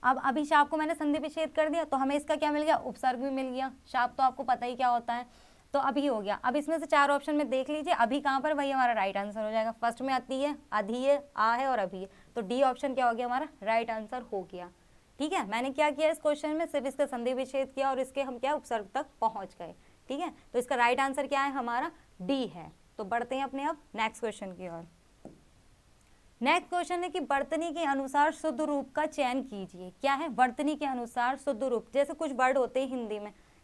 अब अभिशाप को मैंने संधि विच्छेद कर दिया तो हमें इसका क्या मिल गया, उपसर्ग भी मिल गया। शाप तो आपको पता ही क्या होता है, तो अभी हो गया। अब इसमें से 4 ऑप्शन में देख लीजिए, अभी कहाँ पर, वही हमारा राइट आंसर हो जाएगा। फर्स्ट में अति है, अधि है, आ है और अभी है, तो डी ऑप्शन क्या हो गया, हमारा राइट आंसर हो गया। ठीक है, मैंने क्या किया इस क्वेश्चन में, सिर्फ इसका संधि विच्छेद किया और इसके हम क्या उपसर्ग तक पहुंच गए। ठीक है, तो इसका राइट आंसर क्या है, हमारा डी है। तो बढ़ते हैं अपने अब नेक्स्ट क्वेश्चन की ओर। नेक्स्ट क्वेश्चन है कि वर्तनी के अनुसार शुद्ध रूप का चयन कीजिए। क्या है, वर्तनी के अनुसार शुद्ध रूप। जैसे कुछ वर्ड होते हैं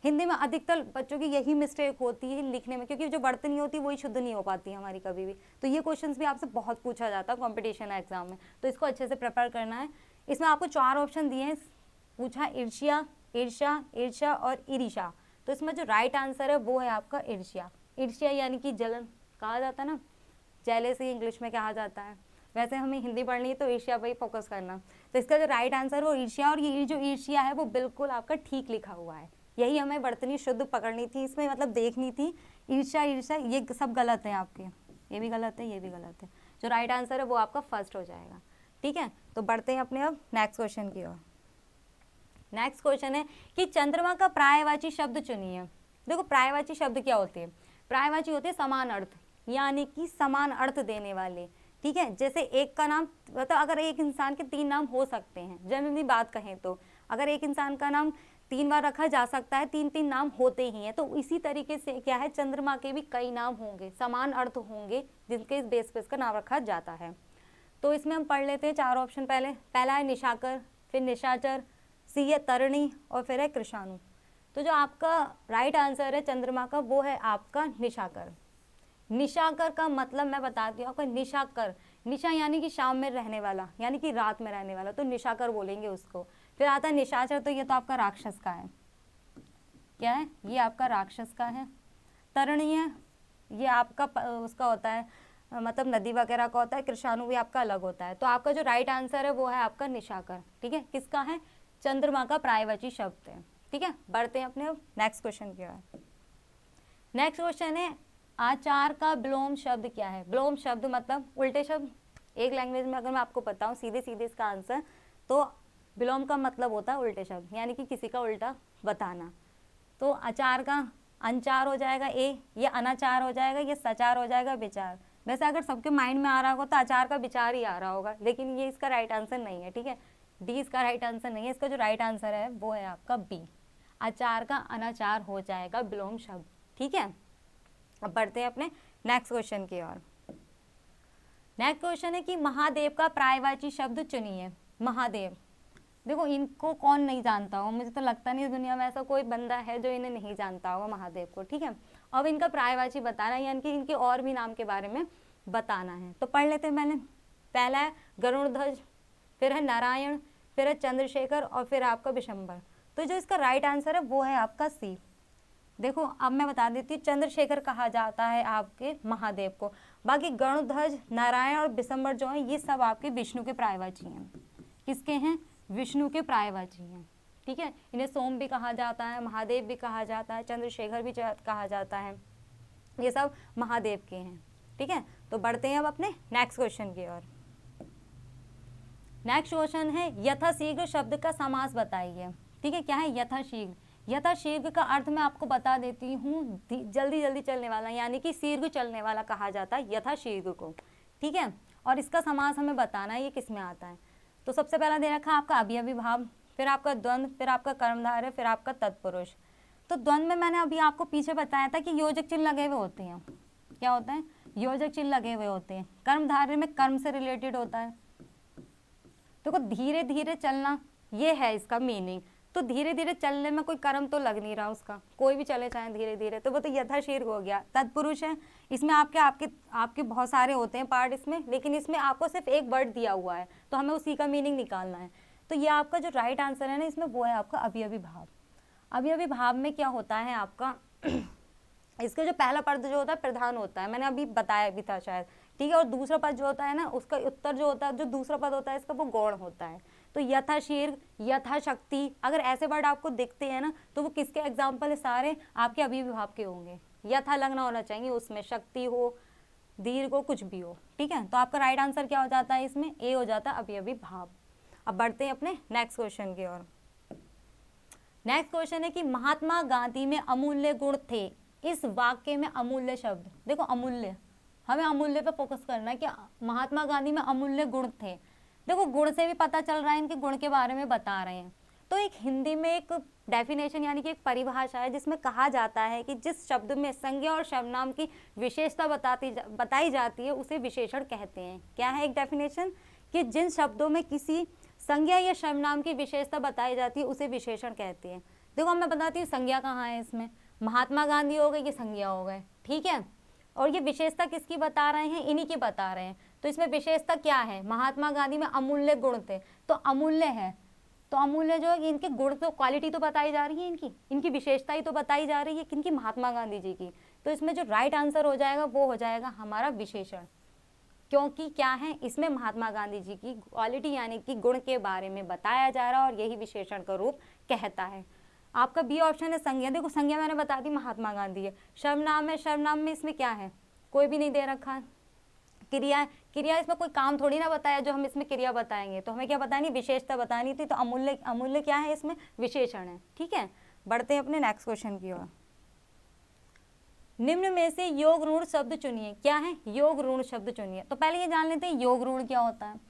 हिंदी में अधिकतर बच्चों की यही मिस्टेक होती है लिखने में, क्योंकि जो वर्तनी होती है वही शुद्ध नहीं हो पाती है हमारी कभी भी। तो ये क्वेश्चंस भी आपसे बहुत पूछा जाता है कॉम्पिटिशन एग्जाम में, तो इसको अच्छे से प्रिपेयर करना है। इसमें आपको 4 ऑप्शन दिए हैं, पूछा ईर्ष्या, ईर्ष्या, ईर्ष्या और ईर्ष्या। तो इसमें जो राइट आंसर है वो है आपका ईर्ष्या। ईर्ष्या यानी कि जलन कहा जाता है ना, जेलेसी इंग्लिश में कहा जाता है। वैसे हमें हिंदी पढ़नी है तो ईर्ष्या पर ही फोकस करना। तो इसका जो राइट आंसर वो ईर्ष्या, और ये जो ईर्ष्या है वो बिल्कुल आपका ठीक लिखा हुआ है। यही हमें वर्तनी शुद्ध पकड़नी थी, इसमें मतलब देखनी थी। ईर्ष्या, ईर्ष्या ये सब गलत है आपके, ये भी गलत है, ये भी गलत है। जो राइट आंसर है वो आपका फर्स्ट हो जाएगा। ठीक है, तो बढ़ते हैं अपने अब नेक्स्ट क्वेश्चन की ओर। नेक्स्ट क्वेश्चन है कि चंद्रमा का पर्यायवाची शब्द चुनिए। देखो पर्यायवाची शब्द क्या होते हैं, पर्यायवाची होते हैं समान अर्थ, यानी कि समान अर्थ देने वाले। ठीक है, जैसे एक का नाम, मतलब अगर एक इंसान के 3 नाम हो सकते हैं, जनरली बात कहें तो अगर एक इंसान का नाम 3 बार रखा जा सकता है, 3 नाम होते ही हैं, तो इसी तरीके से क्या है, चंद्रमा के भी कई नाम होंगे, समान अर्थ होंगे, जिनके इस बेस पे इसका नाम रखा जाता है। तो इसमें हम पढ़ लेते हैं 4 ऑप्शन। पहला है निशाकर, फिर निशाचर, सी है तरणी और फिर है कृषाणु। तो जो आपका राइट आंसर है चंद्रमा का वो है आपका निशाकर। निशाकर का मतलब मैं बताती हूँ आपको, निशाकर, निशा यानी कि शाम में रहने वाला, यानी कि रात में रहने वाला, तो निशाकर बोलेंगे उसको। फिर आता है निशाचर, तो ये तो आपका राक्षस का है। क्या है, ये आपका राक्षस का है। तरणी है, ये आपका उसका होता है, मतलब नदी वगैरह का होता है। कृषाणु भी आपका अलग होता है। तो आपका जो राइट आंसर है वो है आपका निशाकर। ठीक है, किसका है, चंद्रमा का पर्यायवाची शब्द है। ठीक है, बढ़ते हैं अपने नेक्स्ट क्वेश्चन की ओर। नेक्स्ट क्वेश्चन है आचार का विलोम शब्द क्या है। विलोम शब्द मतलब उल्टे शब्द। एक लैंग्वेज में अगर मैं आपको बताऊं सीधे सीधे इसका आंसर, तो विलोम का मतलब होता है उल्टे शब्द, यानी कि किसी का उल्टा बताना। तो आचार का अनचार हो जाएगा ए, ये अनाचार हो जाएगा, ये सचार हो जाएगा विचार। वैसे अगर सबके माइंड में आ रहा होगा तो आचार का विचार ही आ रहा होगा, लेकिन ये इसका राइट आंसर नहीं है। ठीक है, डी इसका राइट आंसर नहीं है। इसका जो राइट आंसर है वो है आपका बी, आचार का अनाचार हो जाएगा विलोम शब्द। ठीक है, अब बढ़ते हैं अपने नेक्स्ट क्वेश्चन की ओर। नेक्स्ट क्वेश्चन है कि महादेव का पर्यायवाची शब्द चुनिए। महादेव, देखो इनको कौन नहीं जानता हो, मुझे तो लगता नहीं इस दुनिया में ऐसा कोई बंदा है जो इन्हें नहीं जानता होगा महादेव को। ठीक है, अब इनका पर्यायवाची बताना है, यानी कि इनके और भी नाम के बारे में बताना है। तो पढ़ लेते हैं मैंने। पहला है गरुड़ध्वज, फिर है नारायण, फिर है चंद्रशेखर और फिर आपका विशंबर। तो जो इसका राइट आंसर है वो है आपका सी। देखो अब मैं बता देती हूँ, चंद्रशेखर कहा जाता है आपके महादेव को। बाकी गरुड़ध्वज, नारायण और विशंबर जो है ये सब आपके विष्णु के पर्यायवाची हैं। किसके हैं, विष्णु के पर्यायवाची हैं। ठीक है, इन्हें सोम भी कहा जाता है, महादेव भी कहा जाता है, चंद्रशेखर भी कहा जाता है, ये सब महादेव के हैं। ठीक है, तो बढ़ते हैं अब अपने नेक्स्ट क्वेश्चन की ओर। नेक्स्ट क्वेश्चन है यथाशीघ्र शब्द का समास बताइए। ठीक है, क्या है यथाशीघ्र। यथाशीघ्र का अर्थ मैं आपको बता देती हूँ, जल्दी जल्दी चलने वाला, यानी कि शीघ्र चलने वाला कहा जाता है यथाशीघ्र को। ठीक है, और इसका समास हमें बताना है ये किस में आता है। तो सबसे पहला दे रखा है आपका अवयवी भाव, फिर आपका द्वंद्व, फिर आपका कर्मधारय, फिर आपका तत्पुरुष। तो द्वंद्व में मैंने अभी आपको पीछे बताया था कि योजक चिन्ह लगे हुए होते हैं। क्या होता है, योजक चिन्ह लगे हुए होते हैं। कर्मधारय में कर्म से रिलेटेड होता है। देखो धीरे धीरे चलना ये है इसका मीनिंग। तो धीरे धीरे चलने में कोई कर्म तो लग नहीं रहा उसका, कोई भी चले चाहे धीरे धीरे, तो वो तो यथाशीघ्र हो गया। तत्पुरुष है, इसमें आपके बहुत सारे होते हैं पार्ट इसमें, लेकिन इसमें आपको सिर्फ एक वर्ड दिया हुआ है, तो हमें उसी का मीनिंग निकालना है। तो ये आपका जो राइट आंसर है ना इसमें वो है आपका अवयवी भाव। अवयवी भाव में क्या होता है आपका इसका जो पहला पद जो होता है प्रधान होता है, मैंने अभी बताया भी था शायद। ठीक है, और दूसरा पद जो होता है ना उसका उत्तर जो होता है, जो दूसरा पद होता है इसका वो गौण होता है। तो यथाशीघ्र, यथाशक्ति, अगर ऐसे वर्ड आपको दिखते हैं ना तो वो किसके एग्जाम्पल है, सारे आपके अवयवी भाव के होंगे। यथा लगना होना चाहिए उसमें, शक्ति हो, दीर्घ हो, कुछ भी हो, ठीक है। तो आपका राइट आंसर क्या हो जाता है इसमें, ए हो जाता है अवयवी भाव। अब बढ़ते हैं अपने नेक्स्ट क्वेश्चन की ओर। नेक्स्ट क्वेश्चन है कि महात्मा गांधी में अमूल्य गुण थे। इस वाक्य में अमूल्य शब्द, देखो अमूल्य, हमें अमूल्य पे फोकस करना है कि महात्मा गांधी में अमूल्य गुण थे। देखो गुण से भी पता चल रहा है इनके गुण के बारे में बता रहे हैं। तो एक हिंदी में एक डेफिनेशन यानी कि एक परिभाषा है जिसमें कहा जाता है कि जिस शब्द में संज्ञा और सर्वनाम की विशेषता बताई जाती है उसे विशेषण कहते हैं। क्या है एक डेफिनेशन, कि जिन शब्दों में किसी संज्ञा या सर्वनाम की विशेषता बताई जाती है उसे विशेषण कहते हैं। देखो मैं बताती हूँ संज्ञा कहाँ है इसमें, महात्मा गांधी हो गए, ये संज्ञा हो गए, ठीक है। और ये विशेषता किसकी बता रहे हैं, इन्हीं की बता रहे हैं। तो इसमें विशेषता क्या है, महात्मा गांधी में अमूल्य गुण थे, तो अमूल्य है, तो अमूल्य जो है इनके गुण तो क्वालिटी तो बताई जा रही है, इनकी विशेषता ही तो बताई जा रही है किनकी, महात्मा गांधी जी की। तो इसमें जो राइट आंसर हो जाएगा वो हो जाएगा हमारा विशेषण, क्योंकि क्या है इसमें महात्मा गांधी जी की क्वालिटी यानी कि गुण के बारे में बताया जा रहा है और यही विशेषण का रूप कहता है। आपका बी ऑप्शन है संज्ञा। देखो संज्ञा मैंने बता दी महात्मा गांधी है। सर्वनाम है, सर्वनाम में इसमें क्या है, कोई भी नहीं दे रखा है। क्रिया, क्रिया इसमें कोई काम थोड़ी ना बताया जो हम इसमें क्रिया बताएंगे, तो हमें क्या बतानी, विशेषता बतानी थी। तो अमूल्य, अमूल्य क्या है इसमें, विशेषण है, ठीक है। बढ़ते हैं अपने नेक्स्ट क्वेश्चन की ओर। निम्न में से योग ऋण शब्द चुनिए। क्या है, योग ऋण शब्द चुनिए। तो पहले ये जान लेते हैं योग ऋण क्या होता है।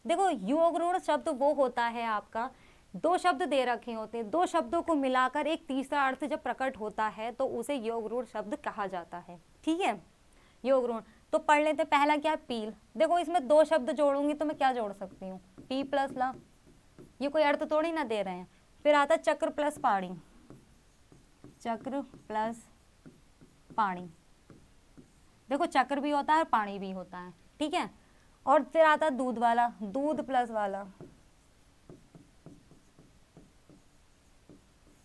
देखो योग ऋण शब्द वो होता है आपका, दो शब्द दे रखे होते हैं, दो शब्दों को मिलाकर एक तीसरा अर्थ जब प्रकट होता है तो उसे योग ऋण शब्द कहा जाता है, ठीक है। योग ऋण तो पढ़ लेते, पहला क्या है, पील। देखो इसमें दो शब्द जोड़ूंगी तो मैं क्या जोड़ सकती हूँ, पी प्लस ला, ये कोई अर्थ थोड़ी ना दे रहे हैं। फिर आता है चक्र प्लस पानी, चक्र प्लस पानी, देखो चक्र भी होता है और पानी भी होता है, ठीक है। और फिर आता है दूध वाला, दूध प्लस वाला,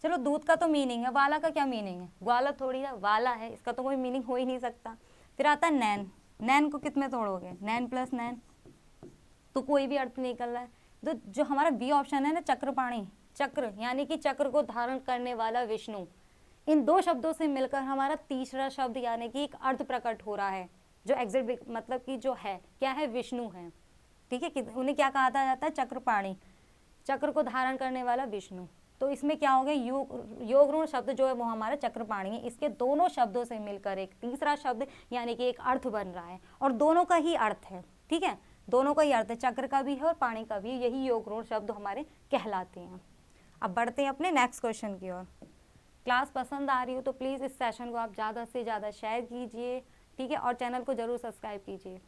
चलो दूध का तो मीनिंग है, वाला का क्या मीनिंग है, वाला थोड़ी है, वाला है, इसका तो कोई मीनिंग हो ही नहीं सकता। फिर आता है नैन, नैन को कितने तोड़ोगे, नैन प्लस नैन, तो कोई भी अर्थ निकल रहा है। तो जो हमारा बी ऑप्शन है ना चक्रपाणी, चक्र यानी कि चक्र को धारण करने वाला विष्णु, इन दो शब्दों से मिलकर हमारा तीसरा शब्द यानी कि एक अर्थ प्रकट हो रहा है जो एग्जिट मतलब कि जो है क्या है, विष्णु है, ठीक है। उन्हें क्या कहा जाता है, चक्रपाणी, चक्र को धारण करने वाला विष्णु। तो इसमें क्या हो गया, योग ऋण शब्द जो है वो हमारा चक्रपाणी है। इसके दोनों शब्दों से मिलकर एक तीसरा शब्द यानी कि एक अर्थ बन रहा है और दोनों का ही अर्थ है, ठीक है, दोनों का ही अर्थ है, चक्र का भी है और पानी का भी है, यही योग ऋण शब्द हमारे कहलाते हैं। अब बढ़ते हैं अपने नेक्स्ट क्वेश्चन की ओर। क्लास पसंद आ रही हो तो प्लीज़ इस सेशन को आप ज़्यादा से ज़्यादा शेयर कीजिए, ठीक है, और चैनल को जरूर सब्सक्राइब कीजिए।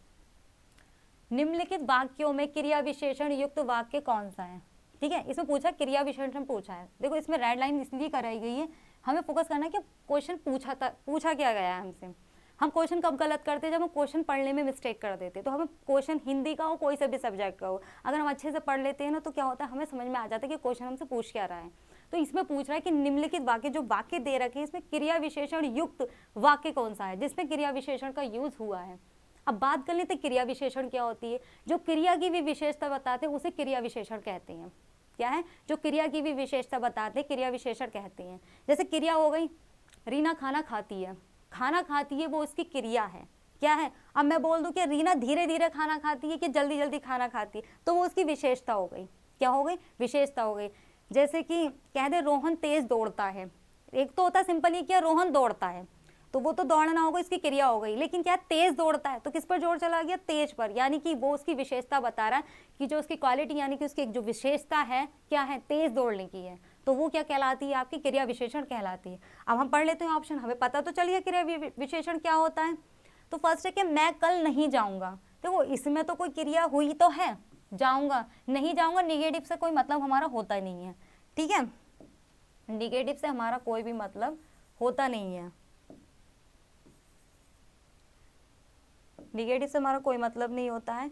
निम्नलिखित वाक्यों में क्रिया विशेषण युक्त वाक्य कौन सा है, ठीक है। इसमें पूछा क्रिया विशेषण पूछा है। देखो इसमें रेड लाइन इसलिए कराई गई है, हमें फोकस करना है कि क्वेश्चन पूछा क्या गया है हमसे। हम क्वेश्चन कब गलत करते हैं, जब हम क्वेश्चन पढ़ने में मिस्टेक कर देते हैं। तो हमें क्वेश्चन हिंदी का हो, कोई से भी सब्जेक्ट का हो, अगर हम अच्छे से पढ़ लेते हैं ना तो क्या होता है, हमें समझ में आ जाता है कि क्वेश्चन हमसे पूछ क्या रहा है। तो इसमें पूछ रहा है कि निम्नलिखित वाक्य, जो वाक्य दे रखे हैं इसमें क्रिया विशेषण युक्त वाक्य कौन सा है जिसमें क्रिया विशेषण का यूज हुआ है। अब बात कर लेते क्रिया विशेषण क्या होती है। जो क्रिया की भी विशेषता बताते हैं उसे क्रिया विशेषण कहते हैं। क्या है, जो क्रिया की भी विशेषता बताते हैं क्रिया विशेषण कहते हैं। जैसे क्रिया हो गई, रीना खाना खाती है, खाना खाती है वो उसकी क्रिया है, क्या है। अब मैं बोल दूं कि रीना धीरे धीरे खाना खाती है कि जल्दी जल्दी खाना खाती है, तो वो उसकी विशेषता हो गई, क्या हो गई, विशेषता हो गई। जैसे कि कह दे रोहन तेज दौड़ता है, एक तो होता है सिंपल ये क्या, रोहन दौड़ता है, तो वो तो दौड़ना होगा, इसकी क्रिया हो गई। लेकिन क्या तेज दौड़ता है, तो किस पर जोर चला गया, तेज पर, यानी कि वो उसकी विशेषता बता रहा है कि जो उसकी क्वालिटी यानी कि उसकी एक जो विशेषता है क्या है, तेज दौड़ने की है, तो वो क्या कहलाती है, आपकी क्रिया विशेषण कहलाती है। अब हम पढ़ लेते हैं ऑप्शन, हमें पता तो चलिए क्रिया विशेषण क्या होता है। तो फर्स्ट है कि मैं कल नहीं जाऊंगा। देखो इसमें तो कोई क्रिया हुई तो है, जाऊंगा नहीं जाऊंगा, निगेटिव से कोई मतलब हमारा होता नहीं है, ठीक है, निगेटिव से हमारा कोई भी मतलब होता नहीं है, निगेटिव से हमारा कोई मतलब नहीं होता है,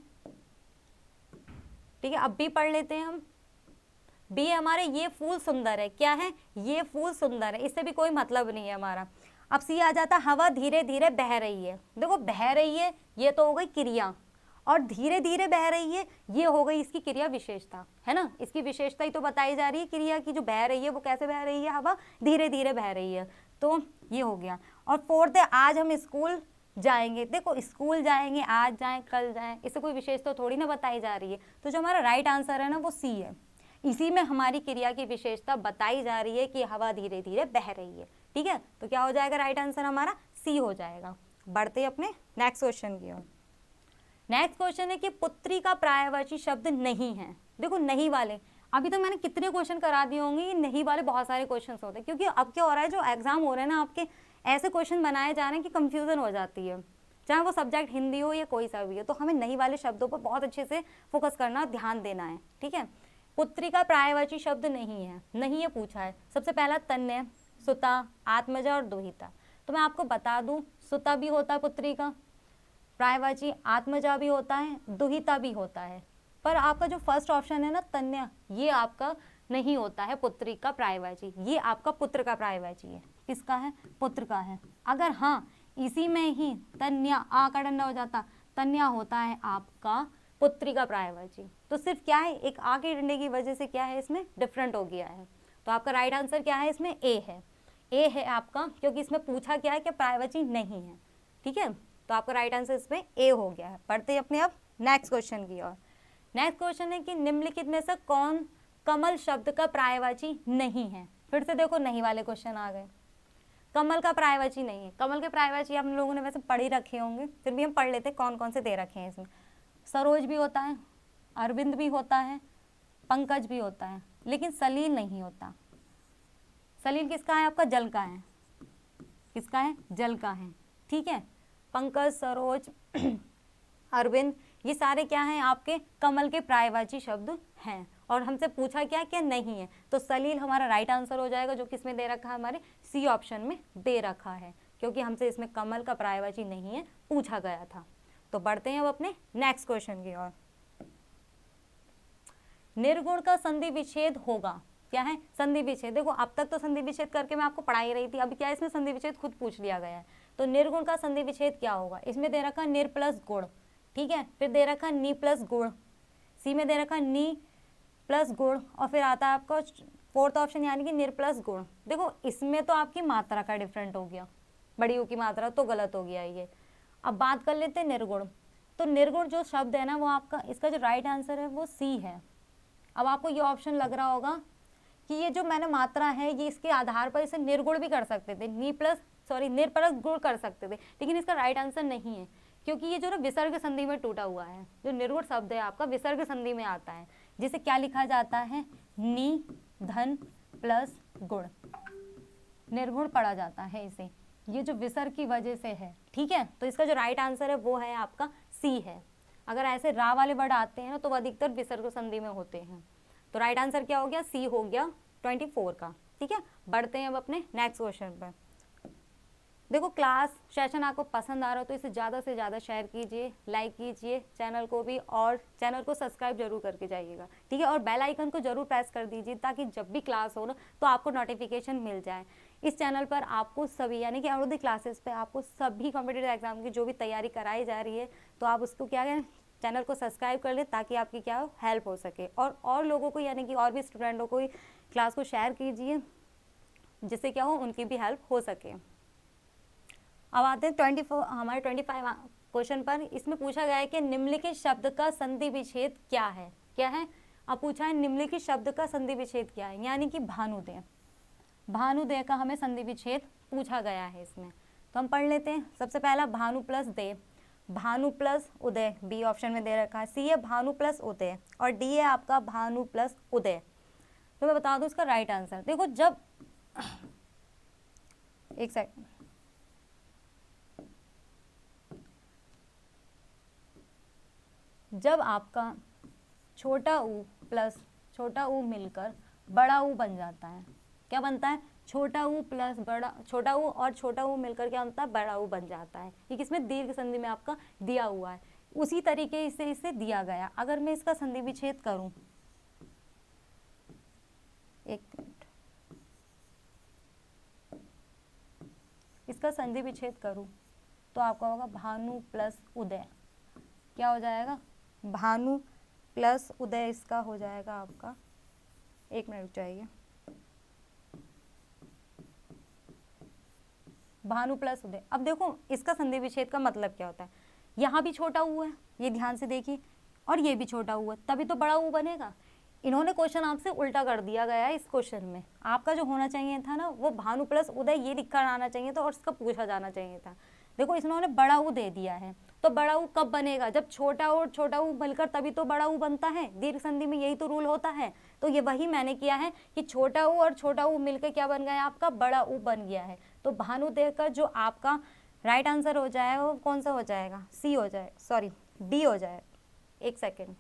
ठीक है। अब भी पढ़ लेते हैं हम, बी हमारे ये फूल सुंदर है, क्या है, ये फूल सुंदर है, इससे भी कोई मतलब नहीं है हमारा। अब सी आ जाता हवा धीरे धीरे बह रही है। देखो बह रही है ये तो हो गई क्रिया, और धीरे धीरे बह रही है ये हो गई इसकी क्रिया विशेषता, है ना, इसकी विशेषता ही तो बताई जा रही है क्रिया की, जो बह रही है वो कैसे बह रही है, हवा धीरे धीरे बह रही है, तो ये हो गया। और फोर्थ है आज हम स्कूल जाएंगे। देखो स्कूल जाएंगे, आज जाएं कल जाएं, इससे कोई विशेष तो थोड़ी ना बताई जा रही है। तो जो हमारा राइट आंसर है ना वो सी है। इसी में हमारी क्रिया की विशेषता बताई जा रही है कि हवा धीरे धीरे बह रही है। ठीक है, तो क्या हो जाएगा राइट आंसर हमारा सी हो जाएगा। बढ़ते अपने नेक्स्ट क्वेश्चन की ओर। नेक्स्ट क्वेश्चन है कि पुत्री का पर्यायवाची शब्द नहीं है। देखो नहीं वाले, अभी तो मैंने कितने क्वेश्चन करा दिए होंगे, ये नहीं वाले बहुत सारे क्वेश्चन होते हैं, क्योंकि अब क्या हो रहा है, जो एग्जाम हो रहे हैं ना आपके, ऐसे क्वेश्चन बनाए जा रहे हैं कि कंफ्यूजन हो जाती है, चाहे वो सब्जेक्ट हिंदी हो या कोई सा भी हो। तो हमें नहीं वाले शब्दों पर बहुत अच्छे से फोकस करना, ध्यान देना है। ठीक है, पुत्री का पर्यायवाची शब्द नहीं है, नहीं है पूछा है। सबसे पहला तन्य, सुता, आत्मजा और दुहिता। तो मैं आपको बता दूं, सुता भी होता है पुत्री का पर्यायवाची, आत्मजा भी होता है, दुहिता भी होता है। पर आपका जो फर्स्ट ऑप्शन है ना तन्या, ये आपका नहीं होता है पुत्री का पर्यायवाची, ये आपका पुत्र का पर्यायवाची है। किसका है? पुत्र का है। अगर हाँ इसी में ही तन्या, आ का डंडा हो जाता, तन्या होता है आपका पुत्री का पर्यायवाची। तो सिर्फ क्या है, एक आ के डंडे की वजह से क्या है, इसमें डिफरेंट हो गया है। तो आपका राइट आंसर क्या है इसमें? ए है। ए है आपका, क्योंकि इसमें पूछा क्या है कि पर्यायवाची नहीं है। ठीक है, तो आपका राइट आंसर इसमें ए हो गया है। पढ़ते अपने अब नेक्स्ट क्वेश्चन की ओर। नेक्स्ट क्वेश्चन है कि निम्नलिखित में से कौन कमल शब्द का पर्यायवाची नहीं है। फिर से देखो नहीं वाले क्वेश्चन आ गए। कमल का पर्यायवाची नहीं है। कमल के पर्यायवाची आप लोगों ने वैसे पढ़ ही रखे होंगे, फिर भी हम पढ़ लेते कौन कौन से दे रखे हैं इसमें। सरोज भी होता है, अरविंद भी होता है, पंकज भी होता है, लेकिन सलील नहीं होता। सलील किसका है? आपका जल का है। किसका है? जल का है। ठीक है, पंकज, सरोज, अरविंद, ये सारे क्या हैं? आपके कमल के पर्यायवाची शब्द हैं। और हमसे पूछा क्या नहीं है, तो सलील हमारा राइट आंसर हो जाएगा, जो किसमें दे रखा है? हमारे सी ऑप्शन में दे रखा है, क्योंकि हमसे इसमें कमल का पर्यायवाची नहीं है पूछा गया था। तो बढ़ते हैं अब अपने नेक्स्ट क्वेश्चन की ओर। निर्गुण का संधि विच्छेद होगा। क्या है? संधि विच्छेद। देखो अब तक तो संधि विच्छेद करके मैं आपको पढ़ाई रही थी, अभी क्या है इसमें संधि विच्छेद खुद पूछ लिया गया है। तो निर्गुण का संधि विच्छेद क्या होगा? इसमें दे रखा निर प्लस गुण। ठीक है, फिर दे रखा नी प्लस गुण, सी में दे रखा नी प्लस गुण, और फिर आता है आपका फोर्थ ऑप्शन यानी कि निर प्लस गुण। देखो इसमें तो आपकी मात्रा का डिफरेंट हो गया, बड़ी यू की मात्रा तो गलत हो गया ये। अब बात कर लेते हैं निर्गुण। तो निर्गुण जो शब्द है ना वो आपका, इसका जो राइट आंसर है वो सी है। अब आपको ये ऑप्शन लग रहा होगा कि ये जो मैंने मात्रा है ये इसके आधार पर इसे निर्गुण भी कर सकते थे, निर प्लस गुण कर सकते थे, लेकिन इसका राइट आंसर नहीं है, क्योंकि ये जो ना विसर्ग संधि में टूटा हुआ है। जो निर्गुण शब्द है आपका विसर्ग संधि में आता है, जिसे क्या लिखा जाता है? नी धन प्लस गुण, निर्गुण पढ़ा जाता है इसे, ये जो विसर्ग की वजह से है। ठीक है, तो इसका जो राइट आंसर है वो है आपका सी है। अगर ऐसे रा वाले वर्ड आते हैं ना तो वो अधिकतर विसर्ग संधि में होते हैं। तो राइट आंसर क्या हो गया? सी हो गया 24 का। ठीक है, बढ़ते हैं अब अपने नेक्स्ट क्वेश्चन पर। देखो क्लास सेशन आपको पसंद आ रहा हो तो इसे ज़्यादा से ज़्यादा शेयर कीजिए, लाइक कीजिए चैनल को भी, और चैनल को सब्सक्राइब जरूर करके जाइएगा। ठीक है, और बेल आइकन को जरूर प्रेस कर दीजिए, ताकि जब भी क्लास हो ना तो आपको नोटिफिकेशन मिल जाए। इस चैनल पर आपको सभी यानी कि अरुणोदय क्लासेस पे आपको सभी कॉम्पिटिटिव एग्जाम की जो भी तैयारी कराई जा रही है, तो आप उसको क्या करें, चैनल को सब्सक्राइब कर लें, ताकि आपकी क्या हेल्प हो सके। और लोगों को यानी कि और भी स्टूडेंटों को क्लास को शेयर कीजिए, जिससे क्या हो उनकी भी हेल्प हो सके। अब आते हैं 25 क्वेश्चन पर। इसमें पूछा गया है कि निम्नलिखित शब्द का संधि विच्छेद क्या है। क्या है? अब पूछा है निम्नलिखित शब्द का संधि विच्छेद क्या है, यानी कि भानुदय। भानुदय का हमें संधि विच्छेद पूछा गया है इसमें, तो हम पढ़ लेते हैं। सबसे पहला भानु प्लस दे, भानु प्लस उदय, बी ऑप्शन में दे रखा है। सी है भानु प्लस उदय, और डी है आपका भानु प्लस उदय। तो मैं बता दूं इसका राइट आंसर। देखो जब एक सेकंड, जब आपका छोटा ऊ प्लस छोटा ऊ मिलकर बड़ा ऊ बन जाता है, क्या बनता है? छोटा ऊ प्लस बड़ा, छोटा ऊ और छोटा ऊ मिलकर क्या बनता है? बड़ा ऊ बन जाता है। ये किसमें? दीर्घ संधि में आपका दिया हुआ है। उसी तरीके से इसे दिया गया। अगर मैं इसका संधि विच्छेद करूं, एक मिनट, इसका संधि विच्छेद करूं तो आपका होगा भानु प्लस उदय। क्या हो जाएगा? भानु प्लस उदय इसका हो जाएगा आपका, एक मिनट रुक जाइए, भानु प्लस उदय। अब देखो इसका संधि विच्छेद का मतलब क्या होता है, यहाँ भी छोटा ऊ है, ये ध्यान से देखिए, और ये भी छोटा ऊ है, तभी तो बड़ा ऊ बनेगा। इन्होंने क्वेश्चन आपसे उल्टा कर दिया गया है इस क्वेश्चन में। आपका जो होना चाहिए था ना वो भानु प्लस उदय ये लिखकर आना चाहिए था और इसका पूछा जाना चाहिए था। देखो इन्होंने बड़ा ऊ दे दिया है, तो बड़ा ऊ कब बनेगा, जब छोटा और छोटा ऊ मिलकर तभी तो बड़ा ऊ बनता है। दीर्घ संधि में यही तो रूल होता है। तो ये वही मैंने किया है कि छोटा ऊ और छोटा ऊ मिलकर क्या बन गया, आपका बड़ा ऊ बन गया है। तो भानु देकर जो आपका राइट आंसर हो जाएगा वो कौन सा हो जाएगा, सी हो जाए, सॉरी डी हो जाए। एक सेकेंड,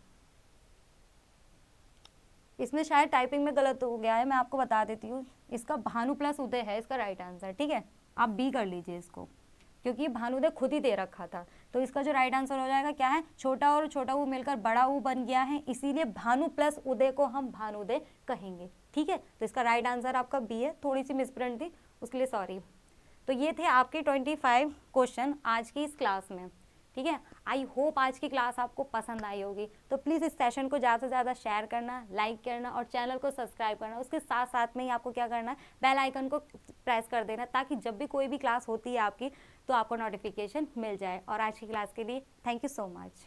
इसमें शायद टाइपिंग में गलत हो गया है, मैं आपको बता देती हूँ। इसका भानु प्लस उदय है इसका राइट आंसर, ठीक है। आप बी कर लीजिए इसको, क्योंकि भानुदय खुद ही दे रखा था। तो इसका जो राइट आंसर हो जाएगा क्या है, छोटा और छोटा ऊ मिलकर बड़ा ऊ बन गया है, इसीलिए भानु प्लस उदय को हम भानुदय कहेंगे, ठीक है। तो इसका राइट आंसर आपका बी है। थोड़ी सी मिसप्रिंट थी, उसके लिए सॉरी। तो ये थे आपके 25 क्वेश्चन आज की इस क्लास में, ठीक है। आई होप आज की क्लास आपको पसंद आई होगी। तो प्लीज़ इस सेशन को ज़्यादा से ज़्यादा शेयर करना, लाइक करना और चैनल को सब्सक्राइब करना। उसके साथ साथ में ही आपको क्या करना है, बेल आइकन को प्रेस कर देना, ताकि जब भी कोई भी क्लास होती है आपकी तो आपको नोटिफिकेशन मिल जाए। और आज की क्लास के लिए थैंक यू सो मच।